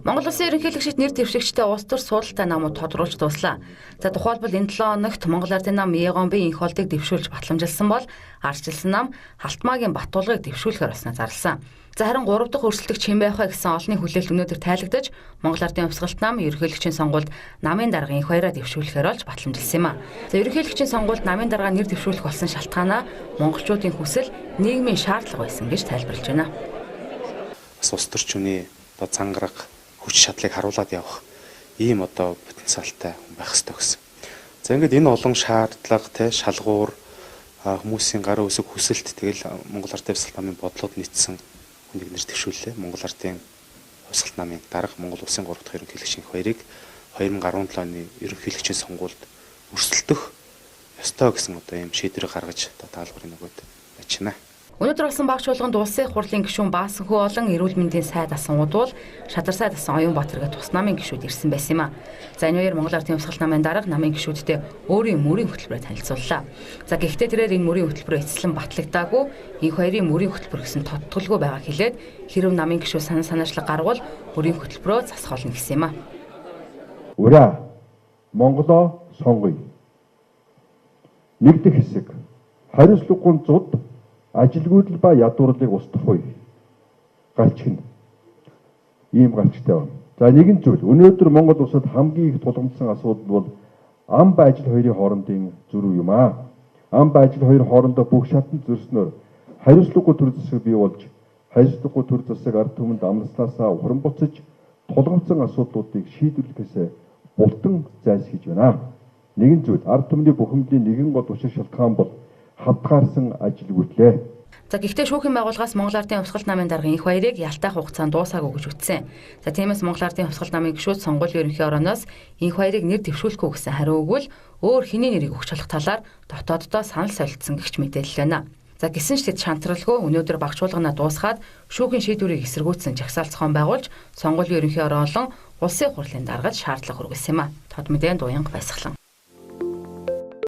Монгол Улсын ерөнхийлөгчид нэр дэвшигчтэй улс төр суудалтай намууд тодруулж дуслаа. За тухайлбал энэ 7 хоногт Монгол Ардын нам Егомбын энх холдыг дэвшүүлж батламжилсан бол ардчилсан нам Халтмаагийн Баттуулгыг дэвшүүлэхээр болсноо зарласан. За харин 3 дахь өрсөлдөгч хэн байх вэ гэсэн олонний хүлээлт өнөөдөр тайлагдаж Монгол Ардын хувьсгалт нам ерөнхийлөгчийн сонгуульд намын дарга энх баяраа дэвшүүлэхээр болж батламжилсан юм а. За ерөнхийлөгчийн сонгуульд намын дарга нэр дэвшүүлэх болсон шалтгаанаа монголчуудын хүсэл нийгмийн шаардлага байсан гэж тайлбарлаж байна. Улс төрчүүний зангараг хүч чадлыг харуулад явах ийм потенциалтай байх ёстой гэсэн. За ингээд энэ олон шаардлага шалгуур хүмүүсийн гарын үсэг хүсэлт тэгэл Монгол Ардын хувьсгалт намын бодлоод нийцсэн хүнийг нэр дэвшүүллээ. Монгол Ардын хувьсгалт намын дарга Монгол Улсын 3 дахь ерөнхийлөгчийн хоёрыг 2017 оны ерөнхийлөгчийн сонгуульд өрсөлдөх ёстой гэсэн ийм шийдвэрийг гаргаж даалгаврын нөгөөд бачина. Өнөөдөр болсон багш болгонд улсын их хурлын гишүүн Баасанхүү болон эрүүл мэндийн сайд асуумууд бол Шадар сайд асан Оюнбаатар гэх тус намын гишүүд ирсэн байсан юм а. За энэ хоёр Монгол Ардын хувьсгалт намын дарга намын гишүүдтэй өөрийн мөрийн хөтөлбөрөөр танилцууллаа. За гэхдээ тэрээр энэ мөрийн хөтөлбөрөө эцэслэн батлагдаагүй энэ хоёрын мөрийн хөтөлбөр гэсэн тодтолгүй байгаа хэлээд хэрв намын гишүүд санаачлаг гаргавал мөрийн хөтөлбөрөө засах болно гэсэн юм а. Ураа Монголоо сонгоё. Нэгдэх хэсэг хариуцлагагүй зуд ажилгүйдэл ба ядуурлыг устгахгүй галчгна. Ийм галчтай байна. За нэгэн зүйл өнөөдөр Монгол улсад хамгийн их тулгамдсан асуудал бол ам ба ажил хоёрын хоорондын зөрүү юм а. Ам ба ажил хоёр хоорондоо бүх шатанд зөрснөөр хариуцлагагүй төр засаг бий болж хариуцлагагүй төр засаг ард түмэнд амласнасаа ухран буцаж тулгамдсан асуудлуудыг шийдвэрлэхээс бултан зайлсхийж байна. Нэгэн зүйл ард түмний бухимдын нэгэн гол учир шалтгаан бол хавтгаарсан ажилгүйдлээ. За гэхдээ шүүхийн байгууллагаас Монгол Ардын хувьсгалт намын дарга энх баярыг ялтаах хугацаанд дуусаагүй гэж үтсэн. За тиймээс Монгол Ардын хувьсгалт намын гишүүд сонгуулийн ерөнхий орооноос энх баярыг нэр дэвшүүлэхгүй гэсэн хариу өгвөл өөр хэний нэрийг өгч болох талаар дотооддоо санал солилцсон гэгч мэдээлэл байна. За гисэн ч тэд шантралгүй өнөөдөр багш болгоноо дуусгаад шүүхийн шийдвэрийг эсэргүүцсэн жагсаал зохион байгуулж сонгуулийн ерөнхий ороо болон улсын хурлын даргад шаардлага хүргэсэн юм а. Тод мэдээнд уянга байсгалан.